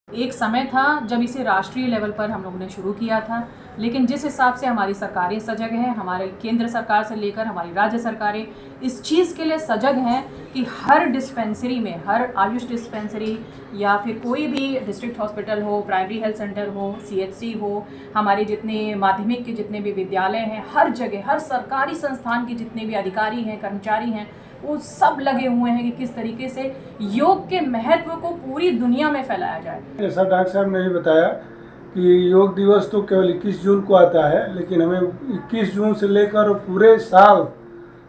एक समय था जब इसे राष्ट्रीय लेवल पर हम लोगों ने शुरू किया था, लेकिन जिस हिसाब से हमारी सरकारें सजग हैं, हमारे केंद्र सरकार से लेकर हमारी राज्य सरकारें इस चीज़ के लिए सजग हैं कि हर डिस्पेंसरी में, हर आयुष डिस्पेंसरी या फिर कोई भी डिस्ट्रिक्ट हॉस्पिटल हो, प्राइमरी हेल्थ सेंटर हो, सीएचसी हो, हमारे जितने माध्यमिक के जितने भी विद्यालय हैं, हर जगह, हर सरकारी संस्थान के जितने भी अधिकारी हैं, कर्मचारी हैं, वो सब लगे हुए हैं कि किस तरीके से योग के महत्व को पूरी दुनिया में फैलाया जाए। जैसा डॉक्टर साहब ने भी बताया कि योग दिवस तो केवल 21 जून को आता है, लेकिन हमें 21 जून से लेकर पूरे साल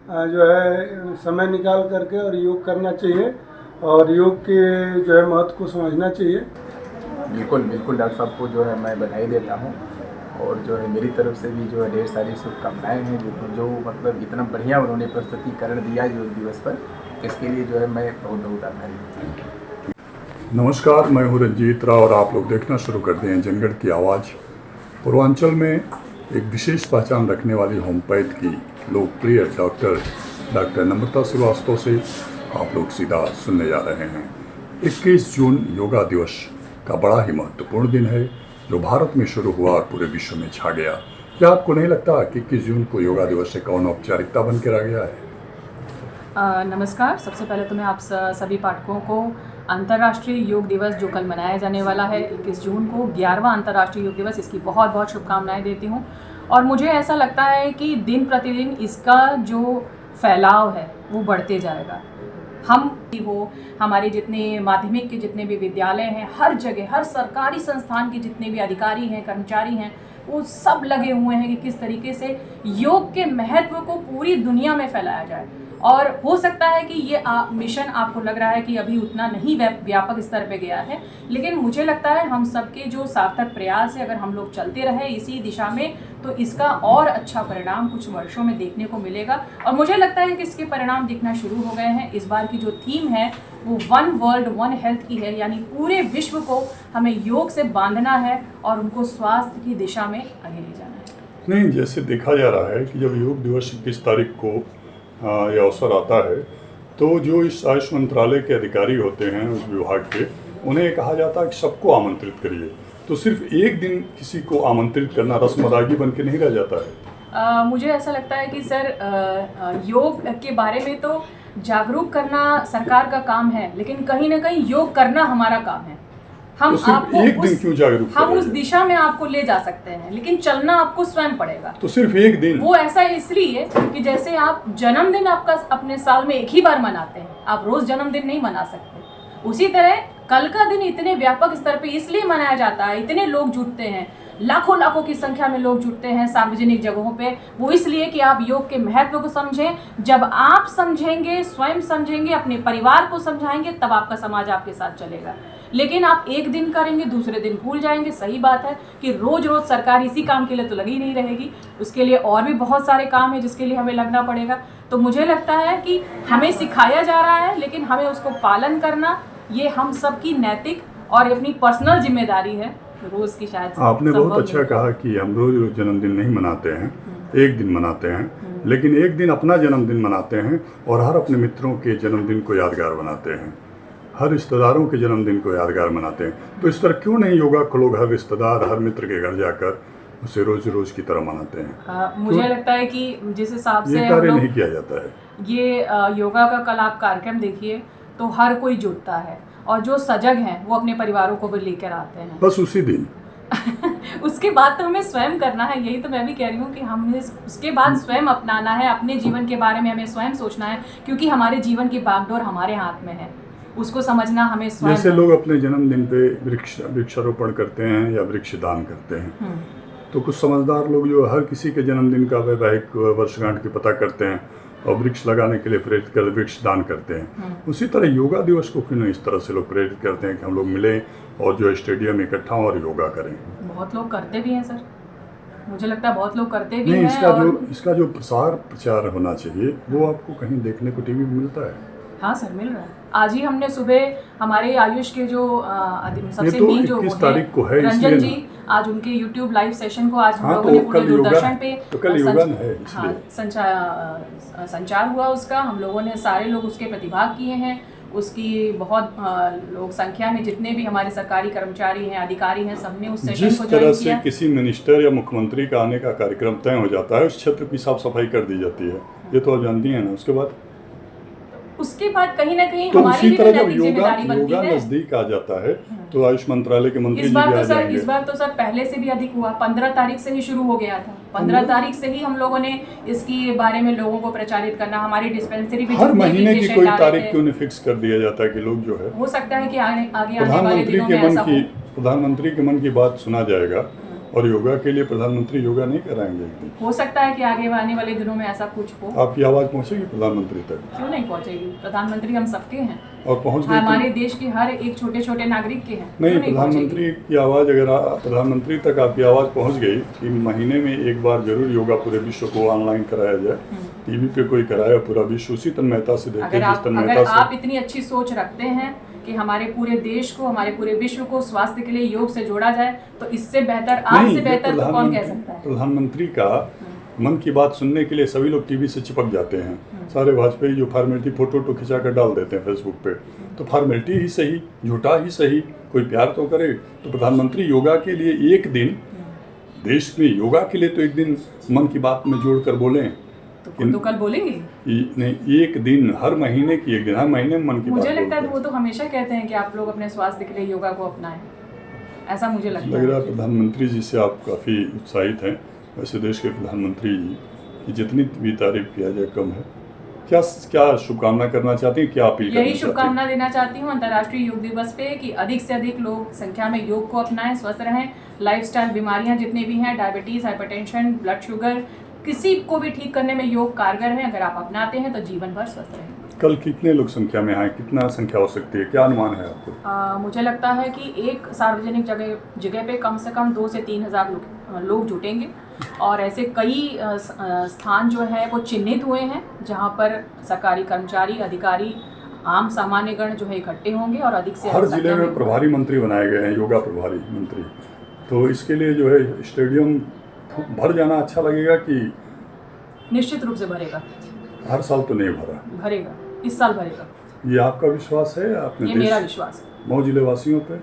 जो है समय निकाल करके और योग करना चाहिए और योग के जो है महत्व को समझना चाहिए। बिल्कुल बिल्कुल डॉक्टर साहब को जो है मैं बधाई देता हूँ और जो है मेरी तरफ से भी जो है ढेर सारी शुभकामनाएँ हैं। जो मतलब इतना बढ़िया उन्होंने प्रस्तुतिकरण दिया योग दिवस पर, इसके लिए जो है मैं बहुत बहुत आभारी हूँ। नमस्कार, मैं हूँ रंजीत राव और आप लोग देखना शुरू कर दिए हैं जनगढ़ की आवाज़। पूर्वांचल में एक विशेष पहचान रखने वाली होम्योपैथ की लोकप्रिय डॉक्टर नम्रता श्रीवास्तव से आप लोग सीधा सुनने जा रहे हैं। 21 जून योगा दिवस का बड़ा ही महत्वपूर्ण दिन है जो भारत में शुरू हुआ और पूरे विश्व में छा गया। क्या आपको नहीं लगता कि 21 जून को योगा दिवस एक कौन औपचारिकता बन के रह गया है? नमस्कार। सबसे पहले तो मैं आप सभी पाठकों को अंतर्राष्ट्रीय योग दिवस जो कल मनाया जाने वाला है 21 जून को, 11वां अंतर्राष्ट्रीय योग दिवस, इसकी बहुत बहुत शुभकामनाएं देती हूँ। और मुझे ऐसा लगता है कि दिन प्रतिदिन इसका जो फैलाव है वो बढ़ते जाएगा। हम हो, हमारे जितने माध्यमिक के जितने भी विद्यालय हैं, हर जगह, हर सरकारी संस्थान के जितने भी अधिकारी हैं, कर्मचारी हैं, वो सब लगे हुए हैं कि किस तरीके से योग के महत्व को पूरी दुनिया में फैलाया जाए। और हो सकता है कि ये मिशन आपको लग रहा है कि अभी उतना नहीं व्यापक स्तर पे गया है, लेकिन मुझे लगता है हम सबके जो सार्थक प्रयास है, अगर हम लोग चलते रहे इसी दिशा में, तो इसका और अच्छा परिणाम कुछ वर्षों में देखने को मिलेगा। और मुझे लगता है कि इसके परिणाम दिखना शुरू हो गए हैं। इस बार की जो थीम है वो वन वर्ल्ड वन हेल्थ की है, यानी पूरे विश्व को हमें योग से बांधना है और उनको स्वास्थ्य की दिशा में आगे ले जाना है। नहीं, जैसे देखा जा रहा है कि जब योग दिवस 21 तारीख को यह अवसर आता है तो जो इस आयुष मंत्रालय के अधिकारी होते हैं उस विभाग के, उन्हें कहा जाता है कि सबको आमंत्रित करिए। तो सिर्फ एक दिन किसी को आमंत्रित करना रस्म अदागी बन के नहीं रह जाता है। मुझे ऐसा लगता है कि सर योग के बारे में तो जागरूक करना सरकार का काम है, लेकिन कहीं ना कहीं योग करना हमारा काम है। हम तो आपको एक दिन क्यों जागरूक हम उस दिशा में आपको ले जा सकते हैं, लेकिन चलना आपको स्वयं पड़ेगा। तो सिर्फ एक दिन वो ऐसा इसलिए कि जैसे आप जन्मदिन आपका अपने साल में एक ही बार मनाते हैं, आप रोज जन्मदिन नहीं मना सकते। उसी तरह कल का दिन इतने व्यापक स्तर पे इसलिए मनाया जाता है, इतने लोग जुटते हैं, लाखों लाखों की संख्या में लोग जुटते हैं सार्वजनिक जगहों पे, वो इसलिए कि आप योग के महत्व को समझें। जब आप समझेंगे, स्वयं समझेंगे, अपने परिवार को समझाएंगे, तब आपका समाज आपके साथ चलेगा। लेकिन आप एक दिन करेंगे, दूसरे दिन भूल जाएंगे। सही बात है कि रोज रोज सरकार इसी काम के लिए तो लगी नहीं रहेगी, उसके लिए और भी बहुत सारे काम है जिसके लिए हमें लगना पड़ेगा। तो मुझे लगता है कि हमें सिखाया जा रहा है, लेकिन हमें उसको पालन करना, ये हम सबकी नैतिक और अपनी पर्सनल जिम्मेदारी है। रोज की शायद आपने बहुत अच्छा कहा कि हम रोज रोज जन्मदिन नहीं मनाते हैं, एक दिन मनाते हैं, लेकिन एक दिन अपना जन्मदिन मनाते हैं और हर अपने मित्रों के जन्मदिन को यादगार बनाते हैं, हर रिश्तेदारों के जन्मदिन को यादगार मनाते हैं। तो इस तरह क्यों नहीं योगा को लोग हर रिश्तेदार, हर मित्र के घर जाकर उसे रोज रोज की तरह मनाते हैं? मुझे लगता है कि जिस हिसाब से ये कार्य नहीं किया जाता है। ये योगा का कल आप कार्यक्रम देखिए तो हर कोई जुटता है, और जो सजग हैं वो अपने परिवारों को भी लेकर आते हैं बस उसी दिन उसके बाद तो हमें स्वयं करना है। यही तो मैं भी कह रही हूँ कि हमें उसके बाद स्वयं अपनाना है, अपने जीवन के बारे में हमें स्वयं सोचना है, क्योंकि हमारे जीवन की बागडोर हमारे हाथ में है, उसको समझना हमें स्वयं। जैसे लोग अपने जन्मदिन पे वृक्षारोपण करते हैं या वृक्ष दान करते हैं, तो कुछ समझदार लोग जो हर किसी के जन्मदिन का वैवाहिक वर्षगांठ की पता करते हैं और वृक्ष लगाने के लिए प्रेरित कर वृक्ष दान करते हैं। उसी तरह योगा दिवस को क्यों नहीं इस तरह से लोग प्रेरित करते हैं कि हम लोग मिलें और जो स्टेडियम में इकट्ठा हों और योगा करें? बहुत लोग करते भी हैं सर, मुझे लगता है बहुत लोग करते भी नहीं, हैं। इसका जो प्रचार होना चाहिए वो आपको कहीं देखने को टीवी में मिलता है? हाँ सर, मिल रहा है। आज ही हमने सुबह हमारे आयुष के जो सबसे मेन जो 21 तारीख को है, रंजन जी, आज उनके YouTube लाइव सेशन को आज हम लोगों ने पूरे दूरदर्शन पे संचार हुआ उसका। हम लोगों ने सारे लोग उसके प्रतिभाग किए हैं, उसकी बहुत लोग संख्या में जितने भी हमारे सरकारी कर्मचारी हैं, अधिकारी हैं, सबने उस सेशन जिस को तरह ज्वाइन से किया। किसी मिनिस्टर या मुख्यमंत्री का आने का कार्यक्रम तय हो जाता है, उस क्षेत्र की साफ सफाई कर दी जाती है, ये तो आप जानती हैं ना। उसके बाद कहीं ना कहीं तो हमारी उसी भी तरह जब नैतिक जिम्मेदारी बनती योगा है। नजदीक आ जाता है तो आयुष मंत्रालय के मंत्री इस जी बार भी तो आ सर जाएंगे। इस बार तो सर पहले से भी अधिक हुआ, 15 तारीख से ही शुरू हो गया था। 15 तारीख से ही हम लोगों ने इसके बारे में लोगों को प्रचारित करना, हमारी डिस्पेंसरी भी हर जितने भी महीने की पेशेंट कोई आ रहे तारीख थे। क्यों नहीं फिक्स कर दिया जाता है कि लोग जो है हो सकता है कि आगे आने वाले दिनों में ऐसा हो। प्रधानमंत्री के मन की बात सुना जाएगा और योगा के लिए प्रधानमंत्री योगा नहीं कराएंगे एक दिन। हो सकता है कि आगे आने वाले दिनों में ऐसा कुछ हो। आपकी आवाज़ पहुंचेगी प्रधानमंत्री तक? क्यों नहीं पहुंचेगी? प्रधानमंत्री हम सबके हैं और पहुंच गई हमारे देश के हर एक छोटे छोटे नागरिक के हैं। नहीं, क्यों प्रधानमंत्री की आवाज़ अगर प्रधानमंत्री तक आपकी आवाज़ पहुंच गई कि महीने में एक बार जरूर योगा पूरे विश्व को ऑनलाइन कराया जाए, टीवी पे कोई कराया, पूरा विश्व उसी तन्मयता से देखे, अगर जिस तन्मयता आप से इतनी अच्छी सोच रखते हैं कि हमारे पूरे देश को, हमारे पूरे विश्व को स्वास्थ्य के लिए योग से जोड़ा जाए, तो इससे बेहतर, आपसे बेहतर तो कौन कह सकता है? प्रधानमंत्री का मन की बात सुनने के लिए सभी लोग टीवी से चिपक जाते हैं। सारे भाजपाई जो फॉर्मेलिटी फोटो खिंचा कर डाल देते हैं फेसबुक पे, तो फॉर्मेलिटी ही सही, झूठा ही सही, कोई प्यार तो करे। तो प्रधानमंत्री योगा के लिए एक दिन, देश में योगा के लिए तो एक दिन मन की बात में जोड़ कर बोलें। तो कल बोलेंगे? नहीं, एक दिन, हर महीने की एक दिन, हर महीने में मन की बात मुझे लगता है बोलते वो तो हमेशा कहते हैं कि आप लोग अपने स्वास्थ्य के लिए योगा को अपनाएं, ऐसा मुझे लगता लग रहा है। है प्रधानमंत्री जी से आप काफ़ी उत्साहित हैं। वैसे देश के प्रधानमंत्री जी की जितनी भी तारीफ किया जाए कम है। क्या क्या शुभकामना करना चाहती हैं, क्या अपील करना यही चाहती हैं? शुभकामना देना चाहती हूँ अंतर्राष्ट्रीय योग दिवस पे कि अधिक से अधिक लोग संख्या में योग को अपनाएं, स्वस्थ रहें। लाइफस्टाइल बीमारियां जितनी भी हैं, डायबिटीज़, हाइपरटेंशन, ब्लड शुगर, किसी को भी ठीक करने में योग कारगर है। अगर आप अपनाते हैं तो जीवन भर स्वस्थ रहेंगे। कल कितने लोग संख्या में आए, कितना संख्या हो सकती है, क्या अनुमान है आपको? मुझे लगता है कि एक सार्वजनिक जगह पे कम से कम 2 से 3 हज़ार लोग जुटेंगे और ऐसे कई स्थान जो है वो चिन्हित हुए हैं जहां पर सरकारी कर्मचारी, अधिकारी, आम सामान्य गण जो है इकट्ठे होंगे और अधिक से हर अधिक जिले संख्या में प्रभारी मंत्री बनाए गए हैं, योगा प्रभारी मंत्री। तो इसके लिए जो है स्टेडियम भर जाना अच्छा लगेगा कि निश्चित रूप से भरेगा। हर साल तो नहीं भरेगा, इस साल भरेगा, ये आपका विश्वास है? आपने ये मेरा विश्वास है, मऊ जिले वासियों पे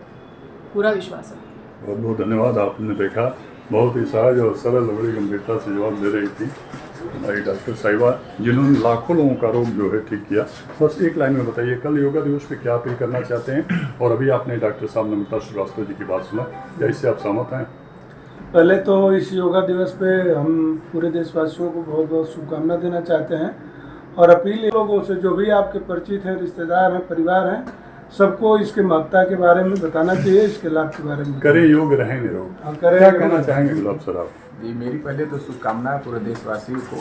पूरा विश्वास है। बहुत बहुत धन्यवाद। आपने देखा बहुत ही सहज और सरल, बड़ी गंभीरता से जवाब दे रही थी हमारी डॉक्टर साहिबा, जिन्होंने लाखों लोगों का रोग जो है ठीक किया। बस एक लाइन में बताइए, कल योगा दिवस पे क्या अपील करना चाहते हैं? और अभी आपने डॉक्टर साहब नमिता श्रीवास्तव जी की बात सुना, क्या इससे आप सहमत हैं? पहले तो इस योगा दिवस पे हम पूरे देशवासियों को बहुत बहुत शुभकामना देना चाहते हैं और अपील लोगों से, जो भी आपके परिचित हैं, रिश्तेदार हैं, परिवार हैं, सबको इसके महत्ता के बारे में बताना चाहिए, इसके लाभ के बारे में। करें योग, रहें निरोग। हाँ, करें। क्या कहना चाहेंगे गुलाब सर आप? जी, मेरी पहले तो शुभकामना है पूरे देशवासियों को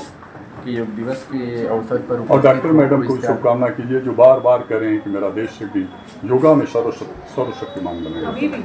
कि योग दिवस के अवसर पर और डॉक्टर मैडम को शुभकामना कीजिए जो बार बार करें कि मेरा देश भी योगा में सर्वशक्तिमान बने। अभी भी